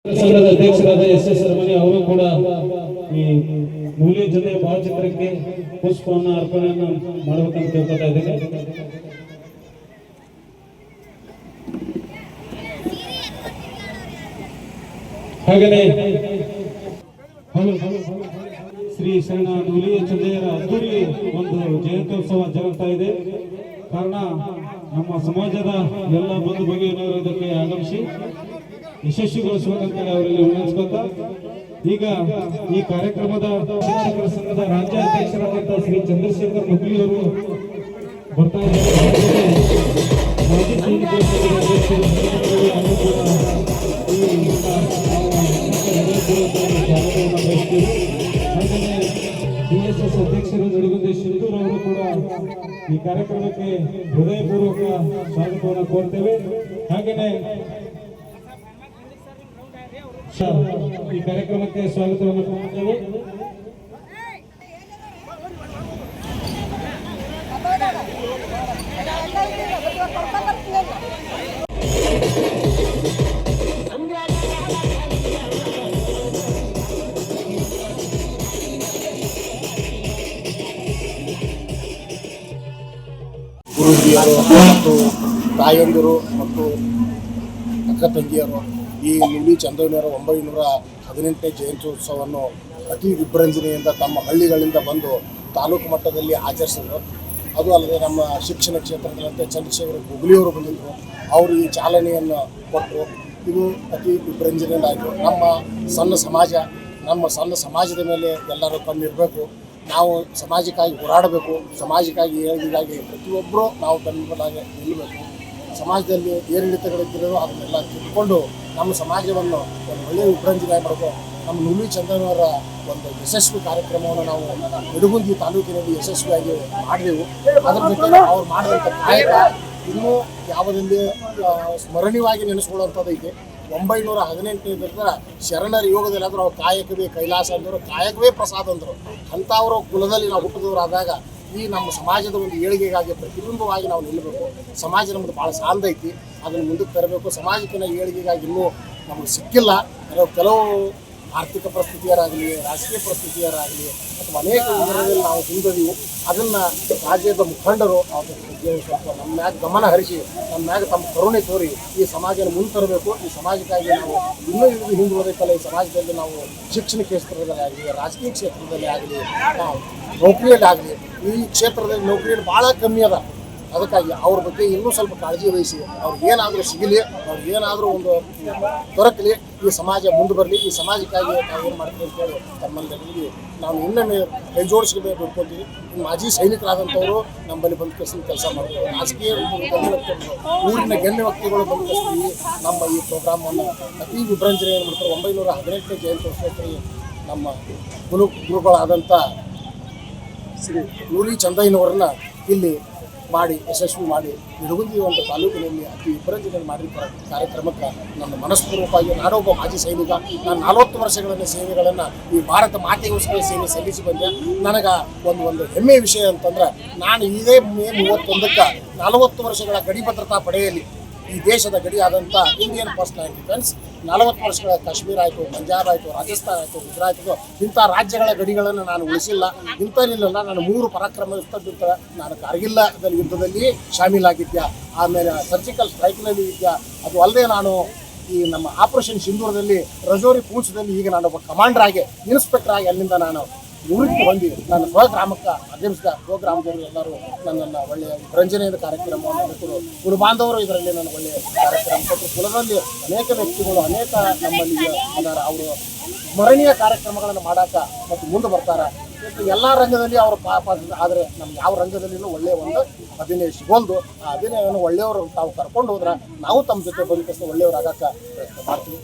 ಸಂಘದ ಅಧ್ಯಕ್ಷರಾದ ಎಸ್ ರಮಣಿ ಅವರು ಕೂಡ ಈ ಮೂಲಿ ಜೊತೆ ಭಾವಚಿತ್ರಕ್ಕೆ ಪುಷ್ಪವನ್ನು ಅರ್ಪಣೆಯನ್ನು ಮಾಡಬೇಕಂತ ಕೇಳ್ಕೊತಾ ಇದ್ದೇನೆ. ಹಾಗೆಯೇ ಶ್ರೀ ಶರಣ ನೂಲಿ ಚಂದಯ್ಯರ ಅದ್ದೂರಿ ಒಂದು ಜಯಂತ್ಯೋತ್ಸವ ಜರುಗ್ತಾ ಇದೆ. ಕಾರಣ ನಮ್ಮ ಸಮಾಜದ ಎಲ್ಲ ಬಂಧು ಬಗೆಯಿನವರು ಇದಕ್ಕೆ ಆಗಮಿಸಿ ಯಶಸ್ವಿಗೊಳಿಸಬೇಕಂತ ಅವರಲ್ಲಿ ವಿನಂತಿಸ್ಕೊತಾ ಈಗ ಈ ಕಾರ್ಯಕ್ರಮದ ಶಿಕ್ಷಕರ ಸಂಘದ ರಾಜ್ಯ ಅಧ್ಯಕ್ಷರಾದಂತಹ ಶ್ರೀ ಚಂದ್ರಶೇಖರ್ ಮುಗ್ಲಿ ಅವರು ಬರ್ತಾ ಇದ್ದಾರೆ. ಮಾಜಿ ಸೈನಿಕರ DSS ಅಧ್ಯಕ್ಷರು ನಡುಗುಂದಿ ಸಿಂಧೂರ್ ಅವರು ಕೂಡ ಈ ಕಾರ್ಯಕ್ರಮಕ್ಕೆ ಹೃದಯಪೂರ್ವಕ ಸ್ವಾಗತವನ್ನು ಕೋರ್ತೇವೆ. ಹಾಗೆಯೇ ಈ ಕಾರ್ಯಕ್ರಮಕ್ಕೆ ಸ್ವಾಗತವನ್ನು ಕೋರುತ್ತೇವೆ. ಗುರುಜಿಯರು ಮತ್ತು ತಾಯಂದಿರು ಮತ್ತು ಅಕ್ಕ ತಂಗಿಯರು ಈ ನೂಲಿ ಚಂದಯ್ಯನವರ 918ನೇ ಜಯಂತ್ಯೋತ್ಸವವನ್ನು ಅತಿ ವಿಜೃಂಭಣೆಯಿಂದ ತಮ್ಮ ಹಳ್ಳಿಗಳಿಂದ ಬಂದು ತಾಲೂಕು ಮಟ್ಟದಲ್ಲಿ ಆಚರಿಸಿದರು. ಅದು ಅಲ್ಲದೆ ನಮ್ಮ ಶಿಕ್ಷಣ ಕ್ಷೇತ್ರಗಳಂತೆ ಚಂದ್ರಶೇಖರ್ ಮುಗ್ಲಿಯವರು ಬಂದಿದ್ದರು. ಅವರು ಈ ಚಾಲನೆಯನ್ನು ಕೊಟ್ಟರು. ಇದು ಅತಿ ವಿಜೃಂಭಣೆಯಿಂದ ಆಯಿತು. ನಮ್ಮ ಸಣ್ಣ ಸಮಾಜದ ಮೇಲೆ ಎಲ್ಲರೂ ಕಣ್ಣಿರಬೇಕು. ನಾವು ಸಮಾಜಕ್ಕಾಗಿ ಹೋರಾಡಬೇಕು. ಸಮಾಜಕ್ಕಾಗಿ ಏಳಿಗೆಗಾಗಿ ಪ್ರತಿಯೊಬ್ಬರೂ ನಾವು ಬೆನ್ನೆಲುಬಾಗಿ ನಿಲ್ಲಬೇಕು. ಸಮಾಜದಲ್ಲಿ ಏರಿಳಿತಗಳಿದ್ದರೂ ಅದನ್ನೆಲ್ಲ ತಿಳ್ಕೊಂಡು ನಮ್ಮ ಸಮಾಜವನ್ನು ಒಂದು ಒಳ್ಳೆಯ ವಿಜೃಂಭಣೆ ಮಾಡಬೇಕು. ನಮ್ಮ ನೂಲಿ ಚಂದಯ್ಯನವರ ಒಂದು ಯಶಸ್ವಿ ಕಾರ್ಯಕ್ರಮವನ್ನು ನಾವು ನಡುಗುಂದಿ ತಾಲೂಕಿನಲ್ಲಿ ಯಶಸ್ವಿಯಾಗಿ ಮಾಡಿದೆವು. ಅದರ ಜೊತೆಗೆ ಅವ್ರು ಮಾಡಿದಂಥ ಕಾಯಕ ಇನ್ನೂ ಯಾವುದಲ್ಲಿ ಸ್ಮರಣೀಯವಾಗಿ ನೆನೆಸ್ಕೊಳ್ಳುವಂಥದ್ದು ಇದೆ. 918 ಶರಣರ ಯೋಗದಲ್ಲಾದರೂ ಅವ್ರು ಕಾಯಕವೇ ಕೈಲಾಸ ಅಂದರು, ಕಾಯಕವೇ ಪ್ರಸಾದ ಅಂದರು. ಅಂಥವರು ಕುಲದಲ್ಲಿ ನಾವು ಹುಟ್ಟಿದವರಾದಾಗ ಈ ನಮ್ಮ ಸಮಾಜದ ಒಂದು ಏಳಿಗೆಗಾಗಿ ಪ್ರತಿಬಿಂಬವಾಗಿ ನಾವು ನಿಲ್ಲಬೇಕು. ಸಮಾಜ ನಮ್ಮದು ಭಾಳ ಸಾಲದೈತಿ, ಅದನ್ನು ಮುಂದಕ್ಕೆ ತರಬೇಕು. ಸಮಾಜಕ್ಕಿಂತ ಏಳಿಗೆಗಾಗಿ ಇನ್ನೂ ನಮಗೆ ಸಿಕ್ಕಿಲ್ಲ. ಕೆಲವು ಆರ್ಥಿಕ ಪರಿಸ್ಥಿತಿಯರಾಗಲಿ, ರಾಜಕೀಯ ಪರಿಸ್ಥಿತಿಯರಾಗಲಿ ಅಥವಾ ಅನೇಕ ವಿಚಾರದಲ್ಲಿ ನಾವು ಹಿಂದದೀವು. ಅದನ್ನು ರಾಜ್ಯದ ಮುಖಂಡರು ಸ್ವಲ್ಪ ನಮ್ಮ ಮ್ಯಾಗ ಗಮನ ಹರಿಸಿ ನಮ್ಮ ಮ್ಯಾಗ ತಮ್ಮ ಕರುಣೆ ತೋರಿ ಈ ಸಮಾಜನ ಮುಂದೆ ತರಬೇಕು. ಈ ಸಮಾಜಕ್ಕಾಗಿ ನಾವು ಇನ್ನೂ ಹಿಂದುಳಿದೈತಲ್ಲ. ಈ ಸಮಾಜದಲ್ಲಿ ನಾವು ಶಿಕ್ಷಣ ಕ್ಷೇತ್ರದಲ್ಲಿ ಆಗಲಿ, ರಾಜಕೀಯ ಕ್ಷೇತ್ರದಲ್ಲಿ ಆಗಲಿ, ನೌಕರಿಯಲ್ಲಿ ಆಗಲಿ, ಈ ಕ್ಷೇತ್ರದಲ್ಲಿ ನೌಕರಿಯಲ್ಲಿ ಭಾಳ ಕಮ್ಮಿ ಅದ. ಅದಕ್ಕಾಗಿ ಅವ್ರ ಬಗ್ಗೆ ಇನ್ನೂ ಸ್ವಲ್ಪ ಕಾಳಜಿ ವಹಿಸಿ ಅವ್ರಿಗೆ ಏನಾದರೂ ಸಿಗಲಿ, ಅವ್ರಿಗೆ ಏನಾದರೂ ಒಂದು ದೊರಕಲಿ, ಈ ಸಮಾಜ ಮುಂದೆ ಬರಲಿ. ಈ ಸಮಾಜಕ್ಕಾಗಿ ನಾವು ಏನು ಮಾಡ್ತೀವಿ ಅಂತೇಳಿ ತಮ್ಮಲ್ಲಿ ನಾವು ಇನ್ನೊಮ್ಮೆ ಕೈ ಜೋಡಿಸಬೇಕು ಅಂದ್ಕೊತೀವಿ. ಮಾಜಿ ಸೈನಿಕರಾದಂಥವರು ನಮ್ಮಲ್ಲಿ ಬಂದು ಕೆಲಸ ಮಾಡ್ತಾರೆ. ರಾಜಕೀಯ ಗಣ್ಯ ವ್ಯಕ್ತಿಗಳು, ಊರಿನ ಗಣ್ಯ ವ್ಯಕ್ತಿಗಳು ಬಂದು ನಮ್ಮ ಈ ಪ್ರೋಗ್ರಾಮನ್ನು ಅತಿ ವಿಜೃಂಭಣೆ ಮಾಡ್ತಾರೆ. 918ನೇ ಜಯಂತ್ಯೋತ್ಸವಕ್ಕೆ ನಮ್ಮ ಗುರುಗಳಾದಂಥ ಶ್ರೀ ನೂಲಿ ಚಂದಯ್ಯನವರನ್ನ ಇಲ್ಲಿ ಮಾಡಿ ಯಶಸ್ವಿ ಮಾಡಿ ನಡುಗುಂದಿ ಒಂದು ತಾಲೂಕಿನಲ್ಲಿ ಅತಿ ವಿಜೃಂಭಣೆ ಮಾಡಿದ ಕಾರ್ಯಕ್ರಮಕ್ಕೆ ನನ್ನ ಮನಸ್ಪೂರ್ವಕವಾಗಿ ನಾನೊಬ್ಬ ಮಾಜಿ ಸೈನಿಕ, ನಾನು 40 ವರ್ಷಗಳ ಸೇವೆಗಳನ್ನು ಈ ಭಾರತ ಮಾತೆಗೋಸ್ಕರ ಸೇವೆ ಸಲ್ಲಿಸಿ ಬಂದೆ. ನನಗೆ ಒಂದು ಹೆಮ್ಮೆಯ ವಿಷಯ ಅಂತಂದ್ರೆ, ನಾನು ಇದೇ ಮೇ 31ಕ್ಕೆ 40 ವರ್ಷಗಳ ಗಡಿ ಭದ್ರತಾ ಪಡೆಯಲ್ಲಿ ಈ ದೇಶದ ಗಡಿ ಆದಂಥ ಇಂಡಿಯನ್ ಫಸ್ಟ್ ಲೈನ್ ಡಿಫೆನ್ಸ್ 40 ವರ್ಷಗಳ ಕಾಶ್ಮೀರ ಆಯಿತು, ಪಂಜಾಬ್ ಆಯಿತು, ರಾಜಸ್ಥಾನ ಆಯಿತು, ಗುಜರಾತ್ ಆಯಿತು, ಇಂಥ ರಾಜ್ಯಗಳ ಗಡಿಗಳನ್ನು ನಾನು ಉಳಿಸಿಲ್ಲ. ಇಂಥಲ್ಲಿಲ್ಲ. ನಾನು 3 ಪರಾಕ್ರಮ ಯುದ್ಧ ನಾನು ಕಾರ್ಗಿಲ್ದಲ್ಲಿ ಯುದ್ಧದಲ್ಲಿ ಶಾಮೀಲಾಗಿದ್ದೆ. ಆಮೇಲೆ ಸರ್ಜಿಕಲ್ ಸ್ಟ್ರೈಕ್ನಲ್ಲಿ ಇದ್ದೆ. ಅದು ಅಲ್ಲದೆ ನಾನು ಈ ನಮ್ಮ ಆಪರೇಷನ್ ಸಿಂಧೂರದಲ್ಲಿ ರಜೌರಿ ಪೂಂಚ್ದಲ್ಲಿ ಈಗ ನಾನೊಬ್ಬ ಕಮಾಂಡರ್ ಆಗಿ, ಇನ್ಸ್ಪೆಕ್ಟರ್ ಆಗಿ ಅಲ್ಲಿಂದ ನಾನು ನಿವೃತ್ತಿ ಹೊಂದಿ ನನ್ನ ಸ್ವಗ್ರಾಮಕ್ಕೆ ಆಗಮಿಸಿದ ಸ್ವಗ್ರಾಮದವರು ಎಲ್ಲರೂ ನನ್ನನ್ನು ಒಳ್ಳೆಯ ವಿಜೃಂಭಣೆಯ ಕಾರ್ಯಕ್ರಮವನ್ನು ಕೊಟ್ಟರು. ಕುಲ ಬಾಂಧವರು ಇದರಲ್ಲಿ ನನ್ನ ಒಳ್ಳೆಯ ಕಾರ್ಯಕ್ರಮ ಕೊಟ್ಟರು. ಕುಲದಲ್ಲಿ ಅನೇಕ ವ್ಯಕ್ತಿಗಳು ಅನೇಕ ನಮ್ಮಲ್ಲಿ ಅದಾರ. ಅವರು ಸ್ಮರಣೀಯ ಕಾರ್ಯಕ್ರಮಗಳನ್ನು ಮಾಡೋಕೆ ಮತ್ತು ಮುಂದೆ ಬರ್ತಾರೆ. ಎಲ್ಲ ರಂಗದಲ್ಲಿ ಅವರು ಆದರೆ ನಮ್ಗೆ ಯಾವ ರಂಗದಲ್ಲಿನೂ ಒಳ್ಳೆಯ ಒಂದು ಅಭಿನಯ ಸಿಗೋಲ್ದು. ಆ ಅಭಿನಯವನ್ನು ಒಳ್ಳೆಯವರು ತಾವು ಕರ್ಕೊಂಡು ಹೋದ್ರೆ ನಾವು ತಮ್ಮ ಜೊತೆ ಬದುಕಿಸ್ ಒಳ್ಳೆಯವ್ರು ಆಗೋಕ್ಕೆ ಪ್ರಯತ್ನ ಮಾಡ್ತೀವಿ.